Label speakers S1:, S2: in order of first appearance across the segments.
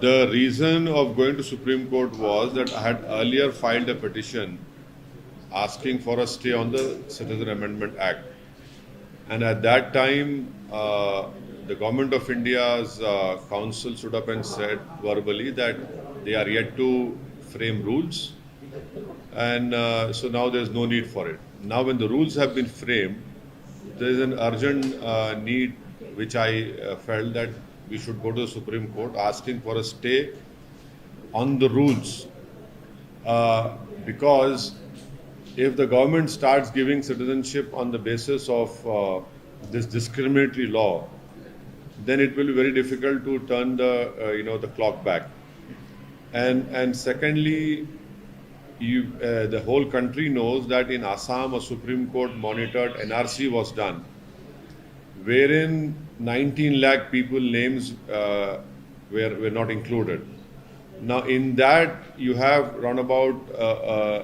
S1: The reason of going to Supreme Court was that I had earlier filed a petition asking for a stay on the Citizen Amendment Act. And at that time, the government of India's council stood up and said verbally that they are yet to frame rules. And so now there's no need for it. Now when the rules have been framed, there is an urgent need which I felt that we should go to the Supreme Court asking for a stay on the rules. Because if the government starts giving citizenship on the basis of this discriminatory law, then it will be very difficult to turn the clock back. And secondly, the whole country knows that in Assam a Supreme Court monitored NRC was done, wherein 19 lakh people names were not included. Now in that you have around about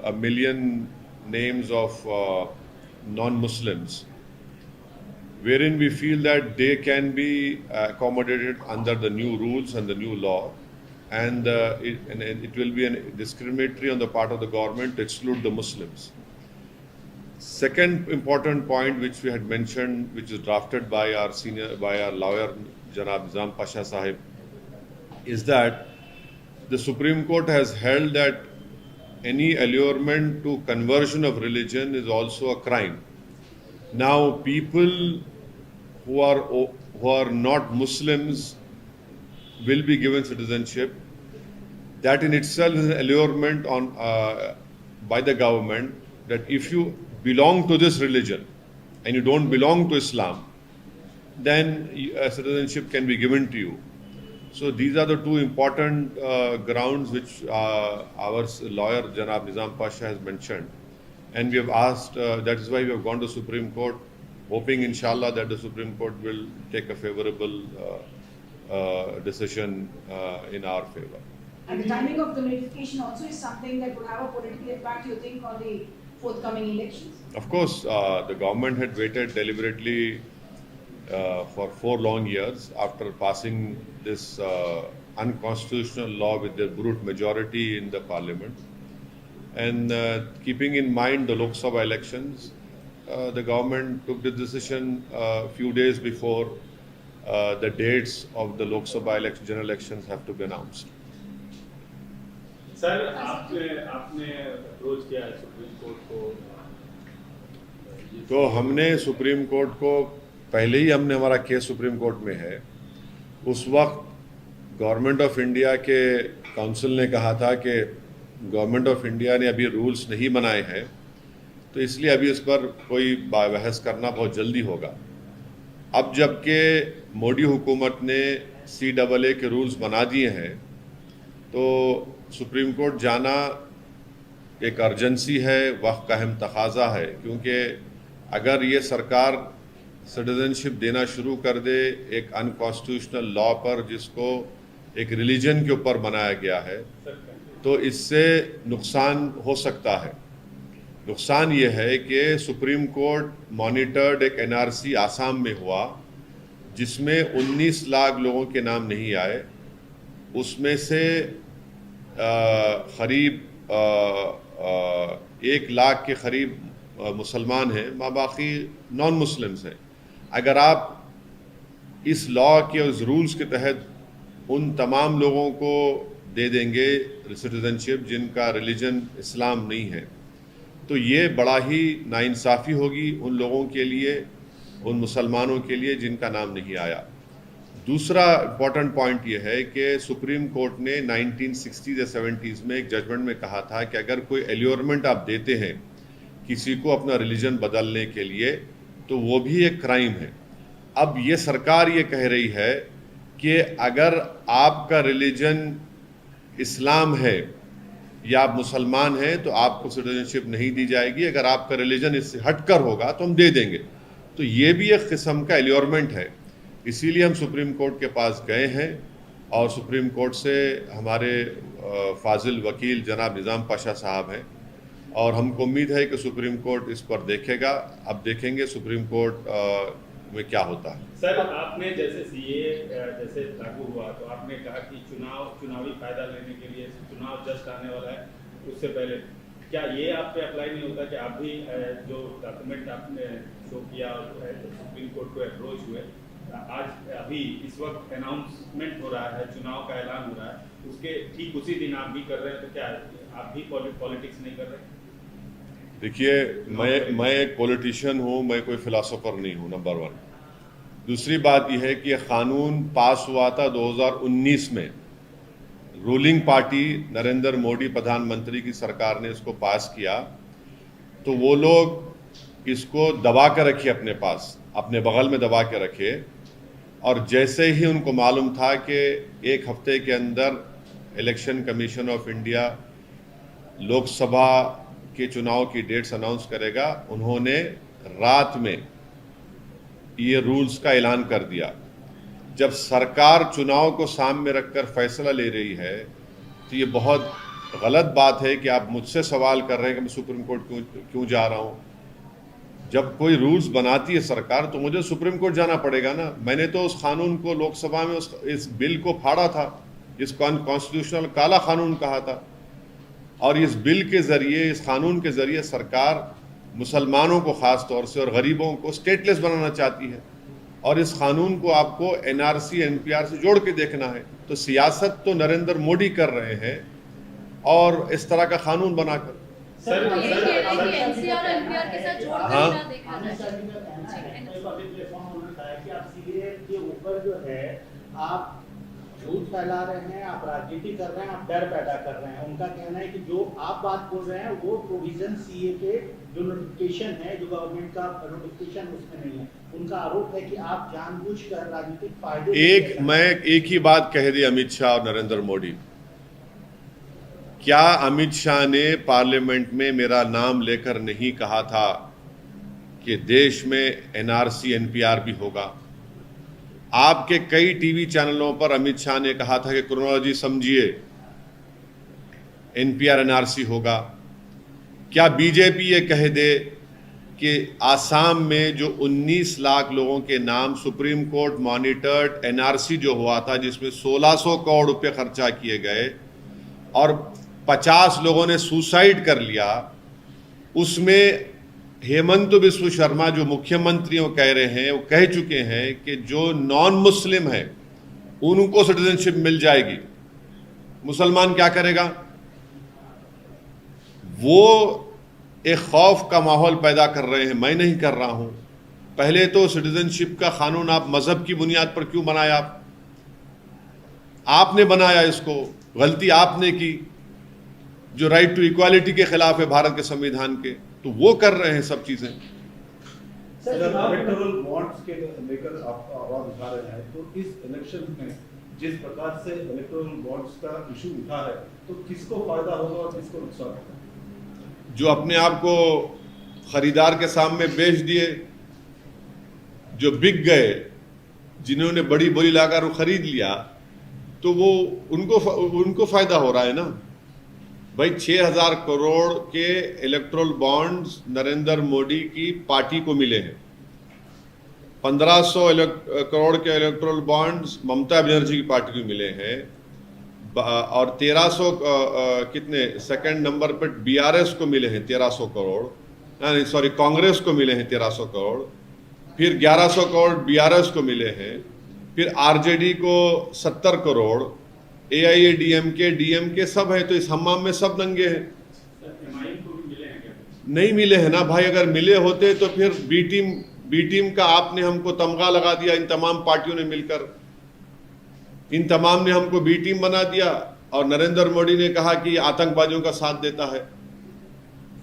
S1: a million names of non-Muslims, wherein we feel that they can be accommodated under the new rules and the new law, and it will be discriminatory on the part of the government to exclude the Muslims. Second important point which we had mentioned, which is drafted by our lawyer Janab Nizam Pasha Sahib, is that the Supreme Court has held that any allurement to conversion of religion is also a crime. Now, people who are not Muslims will be given citizenship. That in itself is an allurement by the government that if you belong to this religion and you don't belong to Islam, then citizenship can be given to you. So these are the two important grounds which our lawyer Janab Nizam Pasha has mentioned, and we have asked. That is why we have gone to Supreme Court, hoping inshallah that the Supreme Court will take a favorable decision in our favor.
S2: And the timing of the notification also is something that would have a political impact, you think, on the forthcoming elections?
S1: Of course, the government had waited deliberately for 4 long years after passing this unconstitutional law with the brute majority in the parliament. And keeping in mind the Lok Sabha elections, the government took the decision a few days before the dates of the Lok Sabha general elections have to be announced.
S3: Sir आपने approach किया है supreme court को?
S1: तो हमने supreme court को पहले ही हमारा case supreme court में है। उस वक्त गवर्नमेंट ऑफ इंडिया के काउंसिल ने कहा था कि गवर्नमेंट ऑफ इंडिया ने अभी रूल्स नहीं बनाए हैं, तो इसलिए अभी इस पर कोई बहस करना बहुत जल्दी होगा। अब जबकि मोदी हुकूमत ने CAA के रूल्स बना दिए हैं, तो सुप्रीम कोर्ट जाना एक अर्जेंसी है, वक्त का अहम तकाजा है, क्योंकि अगर ये सरकार सिटीजनशिप देना शुरू कर दे एक अनकॉन्स्टिट्यूशनल लॉ पर जिसको एक रिलीजन के ऊपर बनाया गया है, तो इससे नुकसान हो सकता है। नुकसान ये है कि सुप्रीम कोर्ट मॉनिटर्ड एक NRC आसाम में हुआ जिसमें 19 लाख लोगों के नाम नहीं आए, उसमें से करीब 1 लाख के करीब मुसलमान हैं, बाकी नॉन मुस्लिम्स हैं। अगर आप इस लॉ के उस रूल्स के तहत उन तमाम लोगों को दे देंगे सिटीजनशिप जिनका रिलीजन इस्लाम नहीं है, तो ये बड़ा ही नाइंसाफ़ी होगी उन लोगों के लिए, उन मुसलमानों के लिए जिनका नाम नहीं आया। दूसरा इम्पॉर्टेंट पॉइंट ये है कि सुप्रीम कोर्ट ने 1960s या 70s में एक जजमेंट में कहा था कि अगर कोई एल्योरमेंट आप देते हैं किसी को अपना रिलीजन बदलने के लिए, तो वो भी एक क्राइम है। अब ये सरकार ये कह रही है कि अगर आपका रिलीजन इस्लाम है या आप मुसलमान हैं तो आपको सिटीजनशिप नहीं दी जाएगी, अगर आपका रिलीजन इससे हटकर होगा तो हम दे देंगे। तो ये भी एक किस्म का एल्योरमेंट है। इसीलिए हम सुप्रीम कोर्ट के पास गए हैं और सुप्रीम कोर्ट से हमारे फाजिल वकील जनाब निज़ाम पाशा साहब हैं, और हमको उम्मीद है कि सुप्रीम कोर्ट इस पर देखेगा। अब देखेंगे सुप्रीम कोर्ट में क्या होता है।
S3: सर, आपने जैसे सीए जैसे लागू हुआ तो आपने कहा कि चुनावी फायदा लेने के लिए चुनाव जस्ट आने वाला है, उससे पहले क्या ये आप पे अप्लाई नहीं होता कि आप भी जो डॉक्यूमेंट आपने शो किया सुप्रीम कोर्ट को अप्रोच हुए, आज अभी इस वक्त अनाउंसमेंट हो रहा है, चुनाव का ऐलान हो रहा है, उसके ठीक उसी दिन आप भी कर रहे हैं, तो क्या आप भी पॉलिटिक्स नहीं कर रहे?
S1: देखिए, मैं एक पॉलिटिशियन हूँ, मैं कोई फिलोसोफर नहीं हूँ, नंबर वन। दूसरी बात यह है कि यह कानून पास हुआ था 2019 में, रूलिंग पार्टी नरेंद्र मोदी प्रधानमंत्री की सरकार ने इसको पास किया, तो वो लोग इसको दबा के रखे अपने पास, अपने बगल में दबा के रखे, और जैसे ही उनको मालूम था कि एक हफ्ते के अंदर election commission of India Lok Sabha के चुनाव की डेट्स अनाउंस करेगा, उन्होंने रात में ये रूल्स का ऐलान कर दिया। जब सरकार चुनाव को सामने रखकर फैसला ले रही है तो ये बहुत गलत बात है कि आप मुझसे सवाल कर रहे हैं कि मैं सुप्रीम कोर्ट क्यों जा रहा हूँ। जब कोई रूल्स बनाती है सरकार तो मुझे सुप्रीम कोर्ट जाना पड़ेगा ना। मैंने तो उस कानून को लोकसभा में इस बिल को फाड़ा था, इस कॉन्स्टिट्यूशनल काला कानून कहा था, और इस बिल के जरिए, इस कानून के जरिए सरकार मुसलमानों को ख़ास तौर से और गरीबों को स्टेटलेस बनाना चाहती है, और इस कानून को आपको एनआरसी एनपीआर से जोड़ के देखना है। तो सियासत तो नरेंद्र मोदी कर रहे हैं और इस तरह का कानून बनाकर।
S3: सर,
S4: तो यही कह रहे हैं कि एनसीआर और एनपीआर के साथ जोड़कर
S1: हाँ।
S4: ना देखा जाए।
S5: आप झूठ फैला रहे हैं, आप राजनीति कर रहे हैं, आप डर पैदा कर रहे हैं। उनका कहना है कि जो आप बात बोल रहे हैं वो प्रोविजन सीए के जो नोटिफिकेशन है, जो गवर्नमेंट का नोटिफिकेशन उसमें नहीं है। उनका आरोप है कि आप जानबूझकर राजनीतिक फायदे
S1: मैं एक ही बात कह दी अमित शाह और नरेंद्र मोदी। क्या अमित शाह ने पार्लियामेंट में मेरा नाम लेकर नहीं कहा था कि देश में एनआरसी एनपीआर भी होगा? आपके कई टीवी चैनलों पर अमित शाह ने कहा था कि क्रोनोलॉजी समझिए, एनपीआर एनआरसी होगा। क्या बीजेपी ये कह दे कि आसाम में जो 19 लाख लोगों के नाम सुप्रीम कोर्ट मॉनिटर्ड एनआरसी जो हुआ था, जिसमें 1600 करोड़ रुपए खर्चा किए गए और 50 लोगों ने सुसाइड कर लिया, उसमें हेमंत बिस्व शर्मा जो मुख्यमंत्री कह रहे हैं, वो कह चुके हैं कि जो नॉन मुस्लिम है उनको सिटीजनशिप मिल जाएगी। मुसलमान क्या करेगा? वो एक खौफ का माहौल पैदा कर रहे हैं। मैं नहीं कर रहा हूं। पहले तो सिटीजनशिप का कानून आप मजहब की बुनियाद पर क्यों बनाया? आपने बनाया, इसको गलती आपने की, जो राइट टू इक्वालिटी के खिलाफ है भारत के संविधान के। तो वो कर रहे हैं सब चीजें।
S6: इलेक्टोरल बॉन्ड्स के लेकर आप आवाज उठा रहे हैं, तो इस इलेक्शन में जिस प्रकार से इलेक्टोरल बॉन्ड्स का इशू उठा है, तो किसको फायदा होगा और किसको नुकसान होगा?
S1: जो अपने आप को खरीदार के सामने बेच दिए, जो बिक गए, जिन्होंने बड़ी बोली लाकर वो खरीद लिया, तो वो उनको फायदा हो रहा है ना भाई। 6000 करोड़ के इलेक्टोरल बॉन्ड्स नरेंद्र मोदी की पार्टी को मिले हैं। 1500 करोड़ के इलेक्टोरल बॉन्ड्स ममता बनर्जी की पार्टी को मिले हैं, और 1300 कितने सेकंड नंबर पर बीआरएस को मिले हैं 1300 करोड़, नहीं सॉरी कांग्रेस को मिले हैं 1300 करोड़, फिर 1100 करोड़ बीआरएस को मिले हैं, फिर आरजेडी को 70 करोड़, एआईएडीएमके डीएमके सब है। तो इस हम्माम में सब नंगे हैं।
S3: एमआईएम को भी मिले हैं क्या?
S1: नहीं मिले हैं ना भाई। अगर मिले होते तो फिर बी टीम का आपने हमको तमगा लगा दिया। इन तमाम पार्टियों ने मिलकर, इन तमाम ने हमको बी टीम बना दिया, और नरेंद्र मोदी ने कहा कि आतंकवादियों का साथ देता है।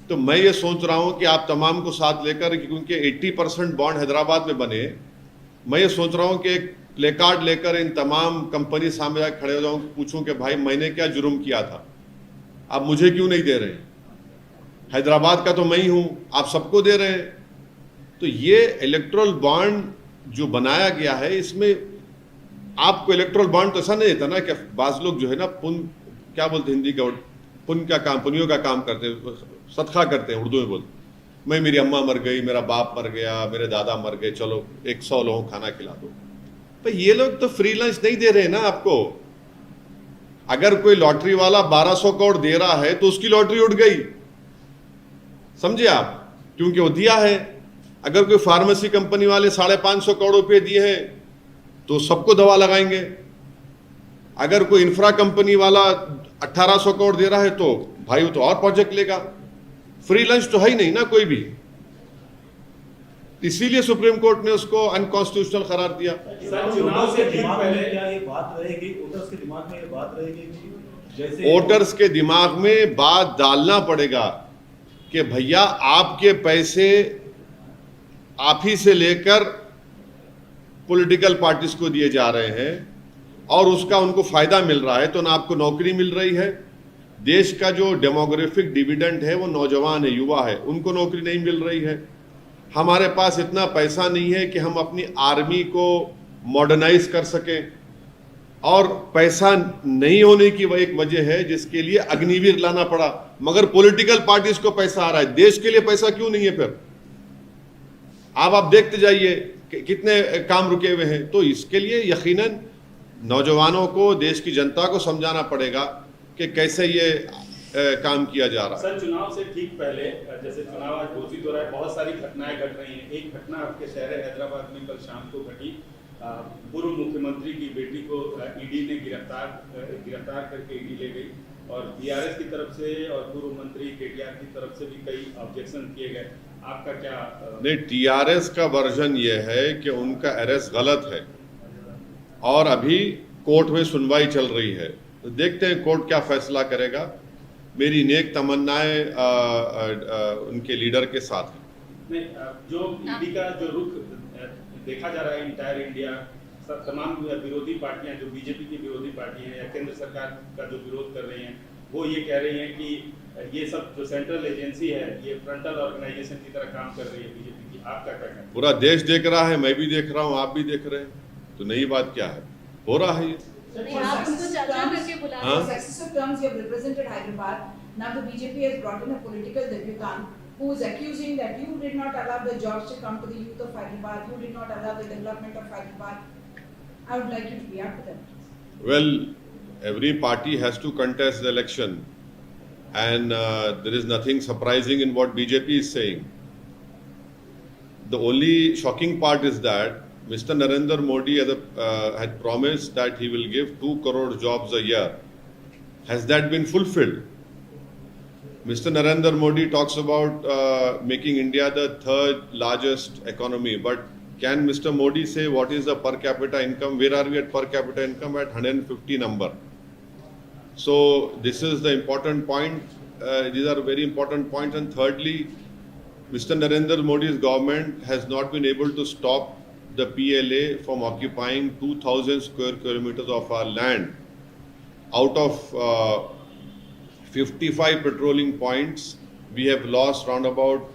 S1: तो मैं ये सोच रहा हूं कि आप तमाम को साथ लेकर, क्योंकि 80% बॉन्ड हैदराबाद में बने, मैं ये सोच रहा हूं कि एक प्ले कार्ड लेकर इन तमाम कंपनी सामने जाकर खड़े हो जाऊं, पूछूं कि भाई मैंने क्या जुर्म किया था, आप मुझे क्यों नहीं दे रहे? हैदराबाद का तो मैं ही हूं, आप सबको दे रहे हैं। तो ये इलेक्टोरल बॉन्ड जो बनाया गया है, इसमें आपको इलेक्टोरल बॉन्ड तो ऐसा नहीं देता ना कि बाज लोग जो है ना क्या बोलते हिंदी का, पुण्य का काम, पुण्यों का काम करते हैं, सदका करते हैं, उर्दू में बोलते, मैं, मेरी अम्मा मर गई, मेरा बाप मर गया, मेरे दादा मर गए, चलो 100 लोगों को खाना खिला दो। भाई ये लोग तो फ्री लंच नहीं दे रहे ना आपको। अगर कोई लॉटरी वाला 1200 करोड़ दे रहा है तो उसकी लॉटरी उड़ गई, समझे आप, क्योंकि वो दिया है। अगर कोई फार्मेसी कंपनी वाले 550 करोड़ रुपए दिए हैं तो सबको दवा लगाएंगे। अगर कोई इंफ्रा कंपनी वाला 1800 करोड़ दे रहा है तो भाई वो तो और प्रोजेक्ट लेगा। फ्री लंच तो है ही नहीं ना कोई भी, इसीलिए सुप्रीम कोर्ट ने उसको अनकॉन्स्टिट्यूशनल करार दिया।
S3: सर, चुनाव से ठीक
S6: दिमाग में
S3: पहले
S6: क्या ये बात रहेगी, वोटर्स के दिमाग में ये बात रहेगी कि जैसे
S1: वोटर्स के दिमाग में बात डालना पड़ेगा कि भैया आपके पैसे आप ही से लेकर पॉलिटिकल पार्टीज को दिए जा रहे हैं और उसका उनको फायदा मिल रहा है, तो ना आपको नौकरी मिल रही है। देश का जो डेमोग्राफिक डिविडेंड है वो नौजवान है, युवा है, उनको नौकरी नहीं मिल रही है। हमारे पास इतना पैसा नहीं है कि हम अपनी आर्मी को मॉडर्नाइज कर सकें, और पैसा नहीं होने की वह एक वजह है जिसके लिए अग्निवीर लाना पड़ा। मगर पॉलिटिकल पार्टीज को पैसा आ रहा है, देश के लिए पैसा क्यों नहीं है फिर? आप देखते जाइए कि कितने काम रुके हुए हैं। तो इसके लिए यकीनन नौजवानों को, देश की जनता को समझाना पड़ेगा कि कैसे ये काम किया जा रहा है।
S3: सर, चुनाव से ठीक पहले जैसे चुनाव आज घोषित हो रहा है, बहुत सारी घटनाएं घट रही हैं। एक घटना आपके शहर हैदराबाद में कल शाम को घटी। पूर्व मुख्यमंत्री की बेटी को ईडी ने गिरफ्तार करके ईडी ले गई, और बीआरएस की तरफ से और पूर्व मंत्री केटीआर की तरफ से भी कई ऑब्जेक्शन किए गए। आपका क्या
S1: नहीं, टीआरएस का वर्जन ये है कि उनका अरेस्ट गलत है और अभी कोर्ट में सुनवाई चल रही है, तो देखते हैं कोर्ट क्या फैसला करेगा। मेरी नेक तमन्नाएं उनके लीडर के साथ हैं।
S3: नहीं, जो ईडी का जो रुख देखा जा रहा है इंटायर इंडिया, तमाम विरोधी पार्टियां, जो बीजेपी की विरोधी पार्टियां हैं या केंद्र सरकार का जो विरोध कर रही हैं, वो ये कह रही हैं कि ये सब जो सेंट्रल एजेंसी है ये फ्रंटल ऑर्गेनाइजेशन की तरह काम कर रही है बीजेपी की। आपका क्या कहना है?
S1: पूरा देश देख रहा है, मैं भी देख रहा हूँ, आप भी देख रहे हैं, तो नई बात क्या है, हो रहा है ये।
S4: नहीं, आप उनको चर्चा करके बुला
S1: हाँ?
S2: For successive terms, you have represented Hyderabad. Now the BJP has brought in a political debutant who is accusing that you did not allow the jobs to come to the youth of Hyderabad. You did not allow the development of Hyderabad. I would like you to react to that.
S1: Well, every party has to contest the election, and there is nothing surprising in what BJP is saying. The only shocking part is that Mr. Narendra Modi had promised that he will give 2 crore jobs a year. Has that been fulfilled? Mr. Narendra Modi talks about making India the 3rd largest economy, but can Mr. Modi say what is the per capita income? Where are we at per capita income? At 150 number. So this is the important point. These are very important points. And thirdly, Mr. Narendra Modi's government has not been able to stop the PLA from occupying 2,000 square kilometers of our land. Out of 55 patrolling points, we have lost round about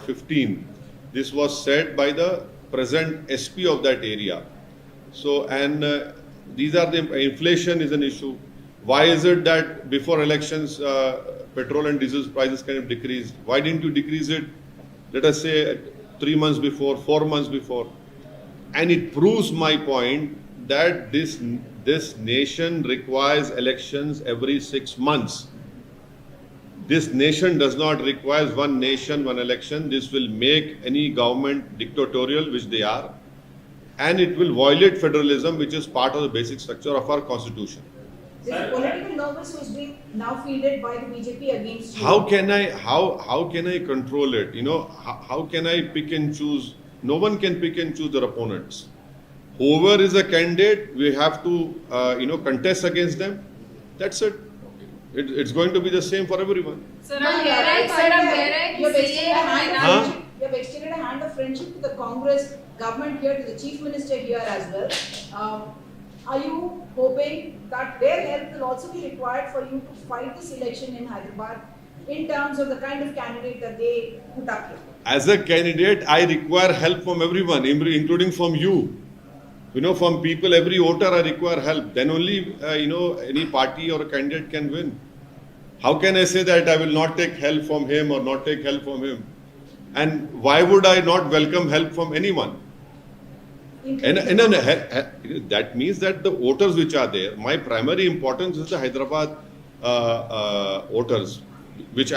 S1: 15. This was said by the present SP of that area. So, and these are the inflation is an issue. Why is it that before elections petrol and diesel prices kind of decreased? Why didn't you decrease it, let us say 3 months before, 4 months before? And it proves my point that this nation requires elections every 6 months. This nation does not require one nation, one election. This will make any government dictatorial, which they are, and it will violate federalism, which is part of the basic structure of our constitution.
S2: This is political novice who is being now fielded by the BJP against you.
S1: How can I control it? You know, how can I pick and choose? No one can pick and choose their opponents. Whoever is a candidate, we have to contest against them. That's it. It's going to be the same for everyone.
S4: Sir, हम कह रहे हैं, sir, हम कह रहे हैं
S2: You
S4: कि
S2: have extended a hand of
S1: हाँ?
S2: friendship. You have extended a hand of friendship to the Congress government here, to the Chief Minister here as well. Are you hoping that their help will also be required for you to fight this election in Hyderabad in terms of the kind of candidate that they put up here?
S1: As a candidate, I require help from everyone, including from you. You know, from people, every voter, I require help. Then only, any party or a candidate can win. How can I say that I will not take help from him or not take help from him? And why would I not welcome help from anyone? That means that the voters which are there, my primary importance is the Hyderabad voters, which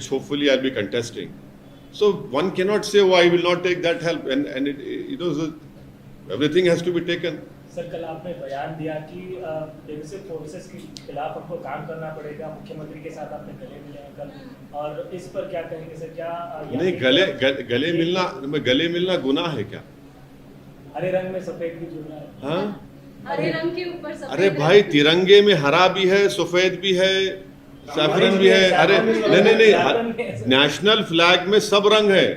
S1: hopefully I'll be contesting. So one cannot say, "Oh, I will not take that help," and everything has to be taken.
S7: Sir, कल आपने बयान दिया कि divisive forces के खिलाफ हमको काम करना पड़ेगा, मुख्यमंत्री के साथ आपने गले मिले हैं कल, और इस पर क्या कहेंगे सर? क्या
S1: नहीं, गले मिलना गुनाह है क्या?
S7: हरे रंग में सफेद भी जुड़ना है।
S1: हाँ,
S4: हरे रंग के ऊपर सफेद
S1: अरे
S4: रंग।
S1: भाई, तिरंगे में हरा भी है, सफेद भी है, सैफरन भी है। अरे नहीं, नेशनल फ्लैग में सब रंग है।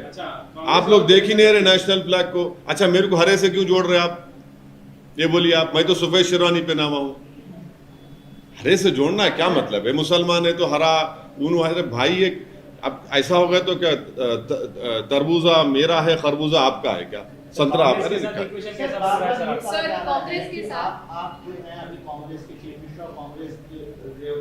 S1: आप लोग देख ही नहीं रहे नेशनल फ्लैग को। अच्छा, मेरे को हरे से क्यों जोड़ रहे आप? ये बोलिए आप। मैं तो सफेद शेरवानी पहना हुआ हूँ, हरे से जोड़ना है क्या मतलब है? मुसलमान है तो हरा ऊन। अरे भाई, ये अब ऐसा हो गया तो क्या तरबूजा मेरा है, खरबूजा आपका है क्या? संतरा आपका
S7: कांग्रेस के
S1: है
S7: साथ
S1: क्या?
S7: इक्वेशन कैसा बन रहा है सर आपका?
S4: सर, कांग्रेस के साथ
S5: आप जो है अभी कांग्रेस के चीफ मिनिस्टर और कांग्रेस के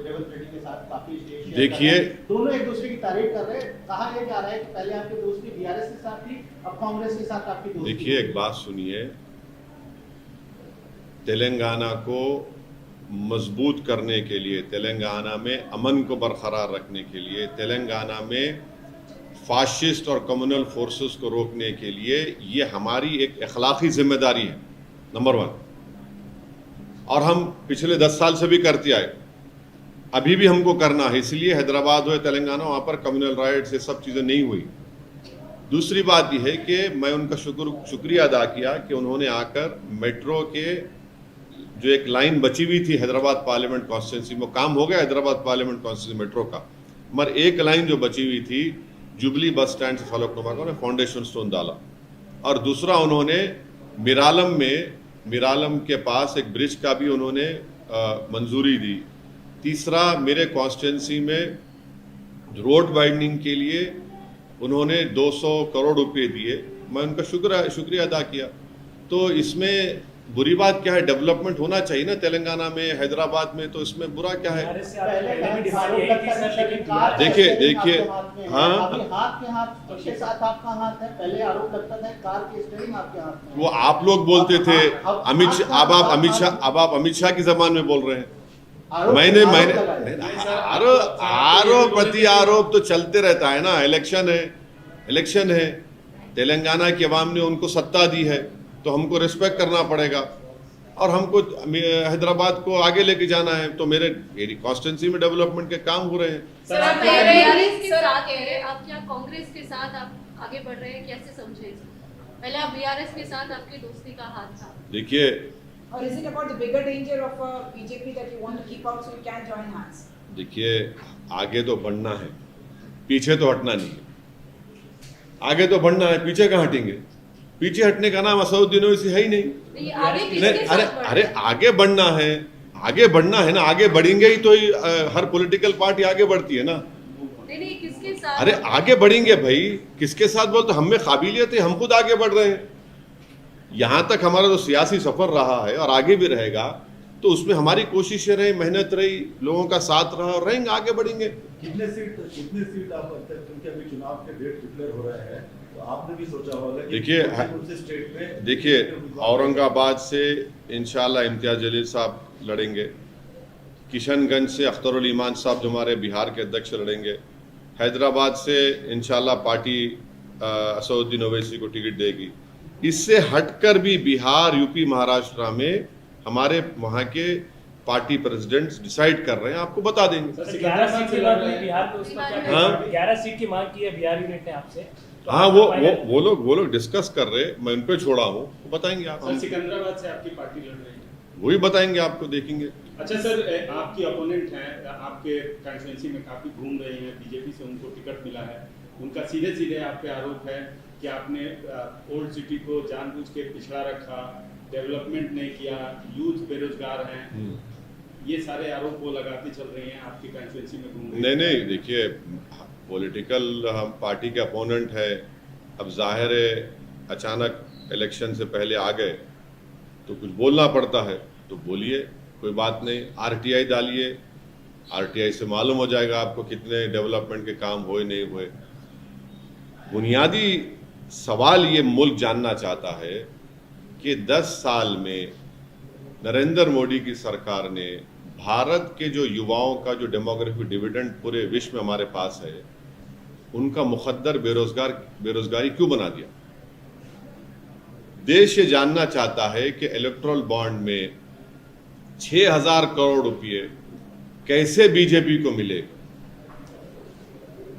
S5: रेवंत रेड्डी के साथ काफी शेयर
S1: देखिए,
S5: कर रहे हैं। दोनों एक दूसरे की तारीफ कर रहे हैं। कहा यह जा रहा है कि पहले आपकी दोस्ती बीआरएस के साथ थी, अब कांग्रेस के साथ आपकी दोस्ती।
S1: देखिए, एक बात सुनिए, तेलंगाना को मजबूत करने के लिए, तेलंगाना में अमन को बरकरार रखने के लिए, तेलंगाना में फाशिस्ट और कम्युनल फोर्सेस को रोकने के लिए ये हमारी एक अखलाकी जिम्मेदारी है, नंबर 1। और हम पिछले 10 साल से भी करते आए, अभी भी हमको करना है। इसलिए हैदराबाद हो, तेलंगाना, वहाँ पर कम्युनल राइट्स, ये सब चीज़ें नहीं हुई। दूसरी बात यह है कि मैं उनका शुक्रिया अदा किया कि उन्होंने आकर मेट्रो के जो एक लाइन बची हुई थी हैदराबाद पार्लियामेंट कॉन्स्टिट्यूंसी में, काम हो गया हैदराबाद पार्लियामेंट कॉन्स्टिट्यूंसी मेट्रो का, मगर एक लाइन जो बची हुई थी जुबली बस स्टैंड से फलकनुमा का, उन्होंने फाउंडेशन स्टोन डाला। और दूसरा, उन्होंने मिरालम के पास एक ब्रिज का भी उन्होंने मंजूरी दी। तीसरा, मेरे कॉन्स्टिट्यूंसी में रोड वाइडनिंग के लिए उन्होंने 200 करोड़ रुपए दिए, मैं उनका शुक्रिया अदा किया। तो इसमें बुरी बात क्या है? डेवलपमेंट होना चाहिए ना तेलंगाना में, हैदराबाद में, तो इसमें बुरा क्या है? देखिए, हाँ,
S5: हाथ के हाथ के साथ आपका हाथ है। पहले आरोप लगता था कार की स्टीयरिंग आपके हाथ में।
S1: वो आप लोग बोलते थे अमित शाह, अब आप अमित शाह की जबान में बोल रहे हैं। मैंने आरोप प्रति आरोप तो चलते रहता है ना। इलेक्शन है, तेलंगाना की आवाम ने उनको सत्ता दी है तो हमको रिस्पेक्ट करना पड़ेगा, और हमको हैदराबाद को आगे लेके जाना है। तो मेरी कॉन्स्टिट्यूंसी में डेवलपमेंट के काम हो रहे हैं।
S4: सर, आप बीआरएस के साथ कह रहे हैं, आप क्या कांग्रेस के साथ आप आगे बढ़ रहे हैं? कैसे समझे इसको? पहले आप बीआरएस के साथ आपकी दोस्ती का हाथ था।
S1: देखिए,
S2: Or is it about the bigger danger of BJP that you want to keep out so you can join hands?
S1: देखिए, आगे तो बढ़ना है, पीछे तो हटना नहीं है। आगे तो बढ़ना है, पीछे कहाँ हटेंगे? पीछे हटने का नाम असदुद्दीन ओवैसी है ही नहीं।
S4: ये आगे किसके साथ बढ़ रहे
S1: अरे
S4: हैं?
S1: आगे बढ़ना है ना। आगे बढ़ेंगे ही तो हर पॉलिटिकल पार्टी आगे बढ़ती है ना।
S4: नहीं, किसके साथ?
S1: अरे आगे बढ़ेंगे भाई, किसके साथ बोलते? हम में काबिलियत है, हम खुद आगे बढ़ रहे हैं। यहाँ तक हमारा जो सियासी सफर रहा है और आगे भी रहेगा, तो उसमें हमारी कोशिशें रही, मेहनत रही, लोगों का साथ रहा, और रहेंगे, आगे बढ़ेंगे।
S6: कितने सीट आप, क्योंकि अभी चुनाव के डेट डिक्लेयर हो रहे हैं, तो आपने भी सोचा होगा कि
S1: देखिए, औरंगाबाद से इंशाल्लाह इम्तियाज जलील साहब लड़ेंगे, किशनगंज से अख्तरुल ईमान साहब जो हमारे बिहार के अध्यक्ष लड़ेंगे, हैदराबाद से इंशाल्लाह पार्टी असदुद्दीन ओवैसी को टिकट देगी। इससे हटकर भी बिहार, यूपी, महाराष्ट्र में हमारे वहाँ के पार्टी प्रेसिडेंट्स डिसाइड कर रहे हैं, आपको बता देंगे।
S7: 11 सीट की बात हुई बिहार में, उसका क्या?
S1: हाँ?
S7: 11 सीट की मांग की है बिहार यूनिट ने आपसे। तो
S1: हाँ,
S7: आपका
S1: वो लोग डिस्कस कर रहे, मैं उन पे छोड़ा हूँ, वो बताएंगे आप।
S3: सर, सिकंदराबाद से आपकी पार्टी लड़ रही है,
S1: वही बताएंगे आपको, देखेंगे।
S3: अच्छा सर, आपकी अपोनेंट हैं, आपके कॉन्स्टिट्यूंसी में काफी घूम रहे हैं, बीजेपी से उनको टिकट मिला है, उनका सीधे आप पे आरोप है कि आपने ओल्ड सिटी को जानबूझ के पिछड़ा रखा, डेवलपमेंट नहीं किया, यूथ बेरोजगार हैं, ये सारे आरोप वो लगाती चल रही हैं, आपकी कॉन्स्टिट्यूंसी में घूम रही हैं।
S1: नहीं, देखिए, पॉलिटिकल हम पार्टी के अपोनेंट है, अब जाहिर है अचानक इलेक्शन से पहले आ गए तो कुछ बोलना पड़ता है, तो बोलिए, कोई बात नहीं। आरटीआई डालिए, आरटीआई से मालूम हो जाएगा आपको कितने डेवलपमेंट के काम हुए नहीं हुए। बुनियादी सवाल ये मुल्क जानना चाहता है कि 10 साल में नरेंद्र मोदी की सरकार ने भारत के जो युवाओं का जो डेमोग्राफिक डिविडेंड पूरे विश्व में हमारे पास है, उनका मुकद्दर बेरोजगारी क्यों बना दिया। देश ये जानना चाहता है कि इलेक्टोरल बॉन्ड में 6,000 करोड़ रुपए कैसे बीजेपी को मिले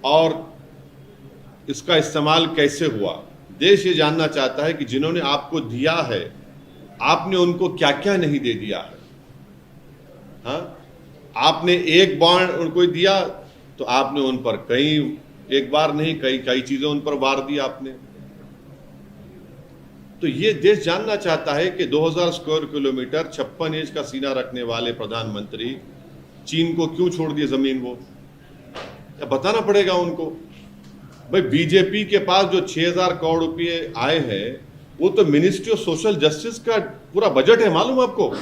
S1: और इसका इस्तेमाल कैसे हुआ। देश ये जानना चाहता है कि जिन्होंने आपको दिया है, आपने उनको क्या क्या नहीं दे दिया है। हाँ, आपने एक बॉन्ड उनको दिया तो आपने उन पर एक बार नहीं कई चीजें उन पर वार दी आपने। तो ये देश जानना चाहता है कि 2000 स्क्वायर किलोमीटर 56 इंच का सीना रखने वाले प्रधानमंत्री चीन को क्यों छोड़ दिए जमीन। वो बताना पड़ेगा उनको। भाई बीजेपी के पास जो 6,000 करोड़ रुपए आए हैं, वो तो मिनिस्ट्री ऑफ सोशल जस्टिस का पूरा बजट है, मालूम आपको।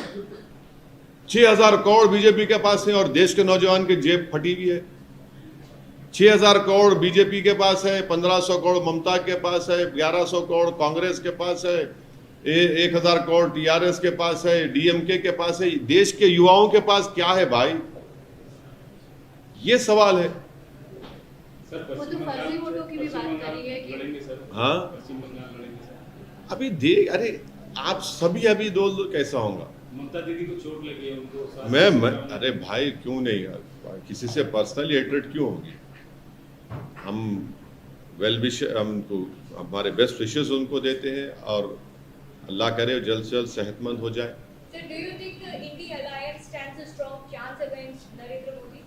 S1: 6,000 करोड़ बीजेपी के पास है और देश के नौजवान की जेब फटी हुई है। 6,000 करोड़ बीजेपी के पास है, 1,500 करोड़ ममता के पास है, 1,100 करोड़ कांग्रेस के पास है, 1,000 करोड़ टीआरएस के पास है, डीएमके के पास है। देश के युवाओं के पास क्या है भाई, ये सवाल है।
S3: सर
S4: वो तो फर्जी वोटों की भी बात करी है कि
S3: लड़ेंगे सर।
S1: हाँ,
S3: पश्चिम बंगाल लड़ेंगे सर।
S1: अभी अरे आप सभी अभी दो कैसा होगा।
S3: ममता दीदी को चोट लगी है, उनको
S1: मैं अरे भाई क्यों नहीं यार, किसी से पर्सनली हेट्रेड क्यों होगी। हम हमको हमारे बेस्ट विशेस उनको देते हैं और अल्लाह करे जल्द से जल्द सेहतमंद हो जाए।
S8: So do you think the India alliance stands a strong chance against Narendra Modi?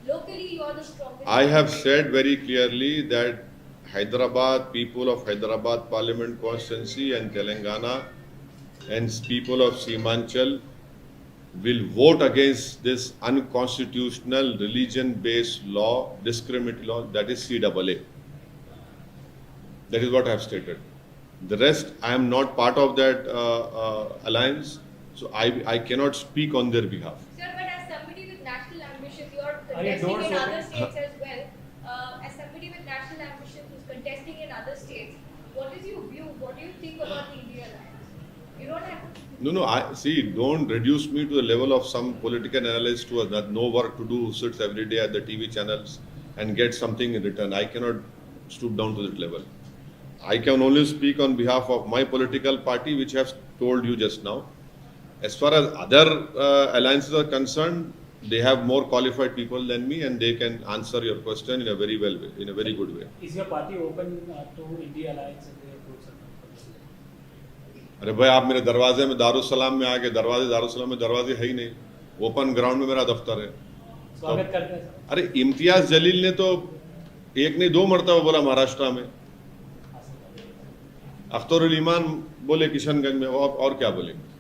S8: Locally, you are the strongest.
S1: I have said very clearly that Hyderabad, people of Hyderabad Parliament constituency and Telangana and people of Seemanchal will vote against this unconstitutional religion-based law, discriminatory law, that is CAA. That is what I have stated. The rest, I am not part of that alliance, so I cannot speak on their behalf.
S8: Sir, but as somebody with national ambition, you are
S7: Are you
S8: contesting in
S7: doors
S8: other
S7: open?
S8: states as well. As somebody with national ambition who's contesting in other states, what is your view? What do you think about the India alliance? You don't have to.
S1: No, don't reduce me to the level of some political analyst who has no work to do, who sits every day at the TV channels and gets something in return. I cannot stoop down to that level. I can only speak on behalf of my political party, which I have told you just now. As far as other alliances are concerned, they have more qualified people than me and they can answer your question in a very good way.
S7: Is your party open to India alliance if they approach something?
S1: अरे भाई आप मेरे दरवाजे में दारुसलाम में आके दारुसलाम में दरवाजे है ही नहीं, ओपन ग्राउंड में मेरा दफ्तर है।
S7: स्वागत करते हैं सर।
S1: अरे इम्तियाज जलील ने तो एक नहीं 2 मरतबा बोला महाराष्ट्र में, अख्तरुल ईमान बोले किशनगंज में, और क्या बोलेंगे।